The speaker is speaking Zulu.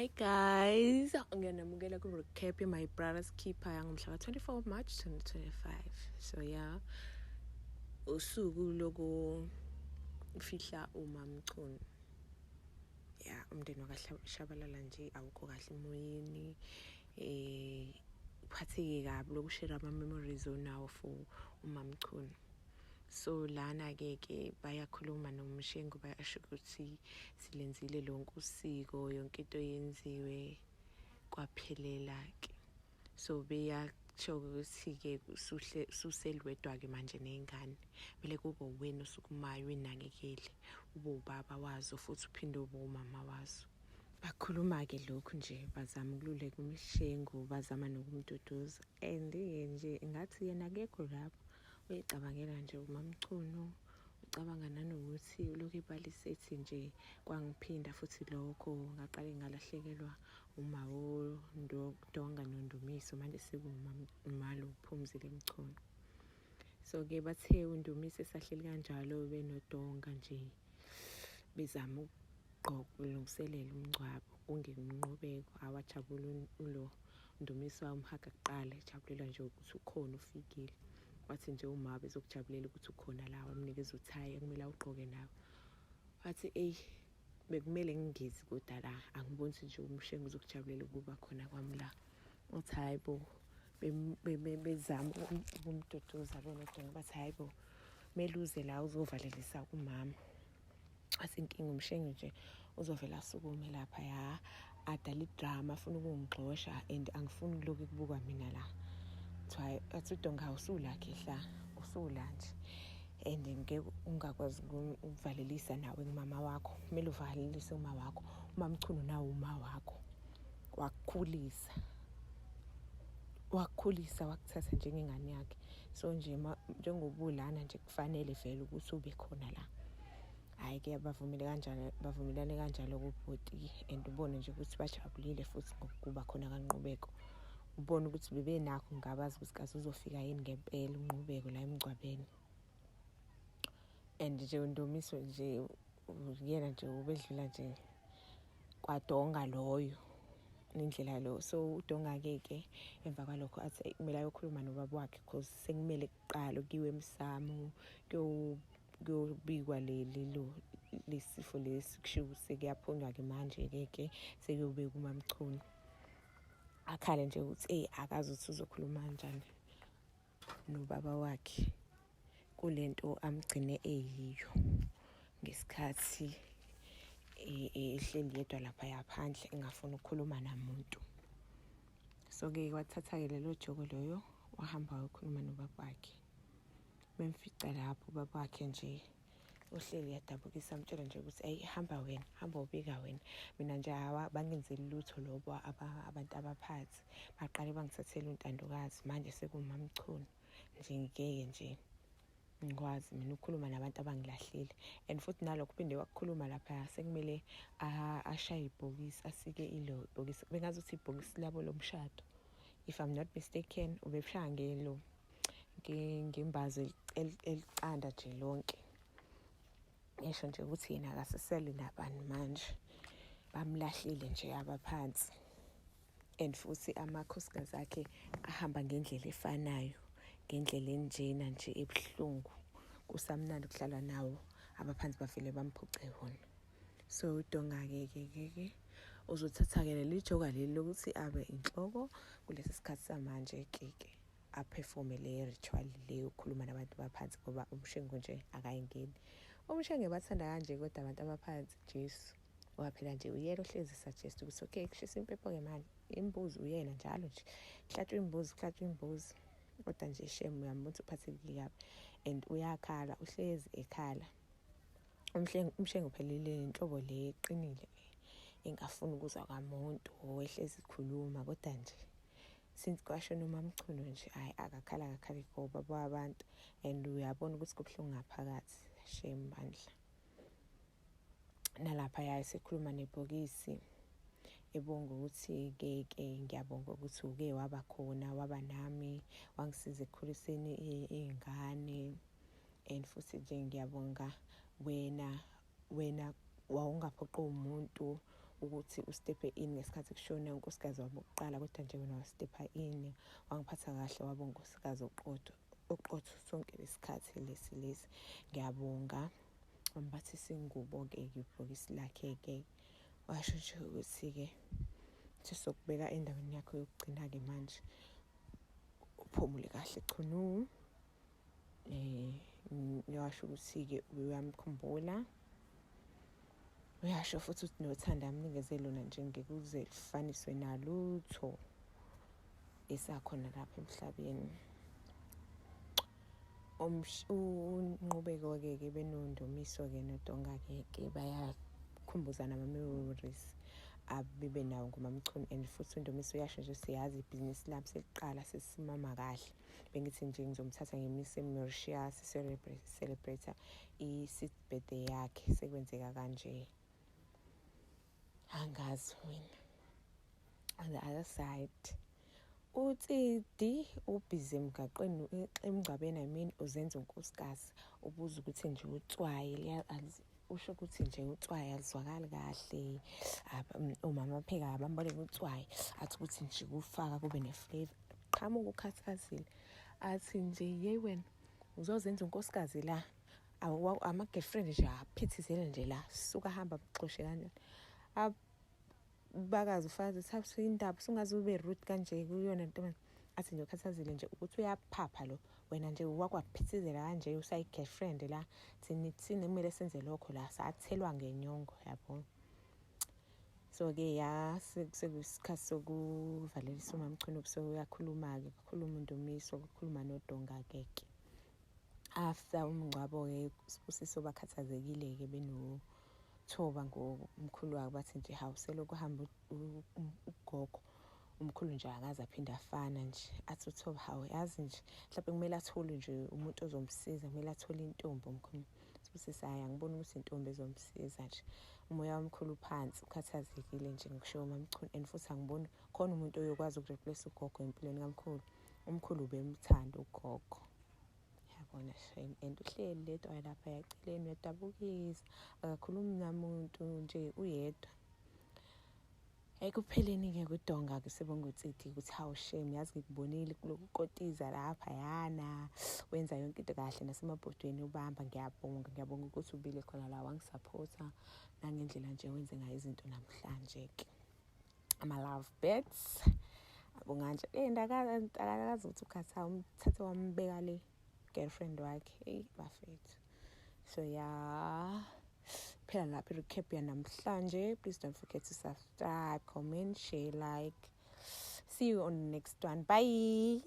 Hi guys, ngiyanamukela ku-recap My Brother's Keeper yangomhla ka-24 March 2025. So yeah, usuku lokufihla uMamCunu. Yeah, umndeni wakashabalala nje awukho kahle emoyeni. Uphatheke kabi lokushare ama-memories onawo for uMamCunu. So lana ke bayakhuluma noMshengu bayasho ukuthi silenzile lonke usiko yonke into yenziwe kwaphelela ke. So beyasho ukuthi ke suselwedwa ke manje nezingane. Vele kube wena osukumayo inakekele. Ube ubaba wazo futhi uphinde ube umama wazo. Bakhuluma ke lokhu nje bazama ukululeka uMshengu bazama nokumduduza and nje ngathi yena akekho lapho. Uyicabangela nje uMamCunu ucabanga nanokuthi lokho ibalisethi nje kwangiphinda futhi lokho ngaqale ngalahlekelwa umawo Donga noNdumiso manje sekuwumalo uPhumzile Mchunu. So ke bathe uNdumiso esahleli kanjalo benodonga nje bezama ukulungiselela umngcwabo kungenqubeko awajabula ulo Ndumiso wamhaga kuqala ejabulela nje ukuthi ukhona ufikile. Wathi nje uma bezokujabulela ukuthi ukhona la wamnikeza uthayi kumele awugqoke nawo. Wathi bekumele ngingezi kodwa la angiboni nje uMshengu uzokujabulela ukuba khona kwami la. Uthi hayibo bezama ukumduduza benodonga bathi hayibo meluze la uzovalelisa kumama. Wathi inkinga uMshengu nje uzovela asukume lapha ya adala idrama afuna ukungixosha and angifuni lokho kubukwa mina la. Athi uDonga usula khehla usula nje and ngeke ungakwazi ukuvalelisa nawe kumama wakho kumele uvalelise uma wakho uMamCunu nawo uma wakho wakukhulisa wakuthatha njengengane yakhe. So nje njengobulana nje kufanele vele ukuthi ube khona la. Hayi ke bavumelane kanjalo kubhoti and ubone nje ukuthi bajabulile futhi ngokuba khona kanqubeko. Ubone ukuthi bebenakho ngabazi ukuthi kaze uzofika yini ngempela unqubeko la emgcwabeni. And nje uNdumiso nje yena nje ubedlula nje kwaDonga loyo indlela lo. So uDonga ke emva kwalokho athi kumele ayokhuluma nobaba wakhe because sekumele kuqala kiwe emsamo kuyobikwa lesifo lesi kusho sekuyaphunywa ke manje ke sekuyobeka uMamCunu. Akhale nje ukuthi akazi ukuthi uzokhuluma kanjani nobaba wakhe kulento amgcine eyiyo ngesikhathi ehleli yedwa lapha yaphandle engafuni ukukhuluma namuntu. So ke wathatha ke lelo joko loyo wahamba wayokhuluma nobaba wakhe. Bemfica lapho ubaba wakhe nje uhleli yadabukisa amtshela nje ukuthi hamba wena hamba ubika wena mina nje bangenzeli lutho lobo abantu abaphathi baqale bangithathela untandokazi manje sekuMamCunu nje ngeke nje ngikwazi mina ukukhuluma nabantu abangilahlile and futhi nalokho phinde wakukhuluma lapha sekumele ashaye ibhokisi asike ilo ibhokisi bengazi ukuthi ibhokisi labo lomshado if I'm not mistaken ubeshaya ngembazo eliqanda nje lonke. Ngisho nje ukuthi yena akaseseli nabani manje bamlahlile nje abaphansi and futhi amakhosikazi akhe ahamba ngendlela efanayo ngendlela enjena nje ebuhlungu kusamnandi kuhlala nawo abaphansi bafile bamphuce wona. So uDonga ke uzothatha ke leli joka leli lokuthi abe inhloko kulesi sikhathi samanje ke aperforme le ritual le ukukhuluma nabantu baphansi ngoba uMshengu nje akayingeni. uMshengu bathanda kanje kodwa abantu abaphansi Jesu waphela nje uyena ohlezi suggest ukuthi okay kushisa impepho ke manje imbuzi uyena njalo nje hlatshwe imbuzi kodwa nje shame uyambona uphathekile kabi and uyakhala uhlezi ekhala. uMshengu phelile inhlobo le eqinile engafuni ukuzwa kwamuntu owehlezi ikhuluma kodwa nje since kwashona uMamCunu nje akakhala ngoba babantu and uyabona ukuthi kubuhlungu ngaphakathi shame bandla. Nalapha yayisekhuluma nebhokisi ebonga ukuthi ke ngiyabonga ukuthi uke waba khona waba nami wangisiza ekukhuliseni izingane and futhi nje ngiyabonga wena wawungaphoqa umuntu ukuthi ustepe in ngesikhathi kushona unkosikazi wabo oqala, kodwa nje wena wastepa in, wangiphatha kahle, waba unkosikazi oqotho sonke lesikhathi lesi. Ngiyabonga. Wambathisa ingubo-ke ibhokisi lakhe-ke, washo nje ukuthi-ke sokubeka endaweni yakho yokugcina-ke manje uphumule kahle chunu. Uyasho ukuthi-ke uyamkhumbula, uyasho futhi ukuthi nothanda amnikeze lona nje ngekuze lifaniswe nalutho esakhona lapha emhlabeni. Unqubeko-ke benoNdumiso-ke noDonga-ke bayakhumbuzana ama-memories abibe nawo nguMamChunu, and futhi uNdumiso uyasho nje siyazi ibhizinisi lami seliqala sesimama kahle. Bengithi nje ngizomthatha ngemise eMauritius celebrate i-6th birthday yakhe, sekwenzeka kanje. Angazi mina. On the other side, uTsidi ubhizi emgaqweni emngcwabeni, uzenza unkosikazi, ubuza ukuthi nje utswayi usho ukuthi nje utswayi alizwakali kahle. Umama apheka bamboleka utswayi, athi ukuthi nje kufaka kube ne-flavor. Qhamuka ukhathazile, athi nje yeyi wena uzozenza unkosikazi la, ama-girlfriend nje aphithizele nje la, suka hamba mxoshe kanjani. Bakazi ufazi thatha indaba, sungaze ube rude kanje kuyona ntombi. Athi nje ukhathazile nje ukuthi uyaphapha lo, wena nje wakwaphithizela kanje usayi-girlfriend la, thina kumele senze lokho la, sathelwa ngenyongo, yabo. So-ke sekuyisikhathi sokuvalelisa uMamChunu, uyakhuluma-ke, kukhuluma uNdumiso, kukhuluma noDonga-ke. After umngcwabo-ke uSibusiso bakhathazekile-ke benoThoba ngomkhulu wabo, bathi nje hawu selokhu hamba ugogo, umkhulu nje akaze aphinde afana nje. Athi uThoba hawu yazi nje mhlawumbe kumele athole nje umuntu ozomsiza, kumele athole intombi omkhulu. Sibusiso hayi angiboni ukuthi intombi ezomsiza nje, umoya womkhulu phansi, ukhathazekile nje ngikusho uMamChunu, and futhi angiboni khona umuntu oyokwazi ukureplace ugogo empilweni kaMkhulu. Umkhulu ubemthanda ugogo, yabona shame, and uhleli ledwa lapha eceleni uyadabukisa, akakhulumi namuntu nje uyedwa. Ekupheleni-ke kuDonga-ke sebonga uTsidi ukuthi hawu shame, yazi ngikubonile kuloku kotiza lapha yana, wenza yonke into kahle, nasemabhodweni ubamba. Ngiyabonga ukuthi ubile khona la, wangisapotha nangendlela nje wenze ngayo izinto namhlanje-ke. Ama-love birds abonga nje ndakakazi ukuthi ukhatha umthathe wambeka le girlfriend wakhe, hey bafethu. So phela lapha i-recap yanamhlanje. Please don't forget to subscribe, comment, share, like. See you on the next one. Bye.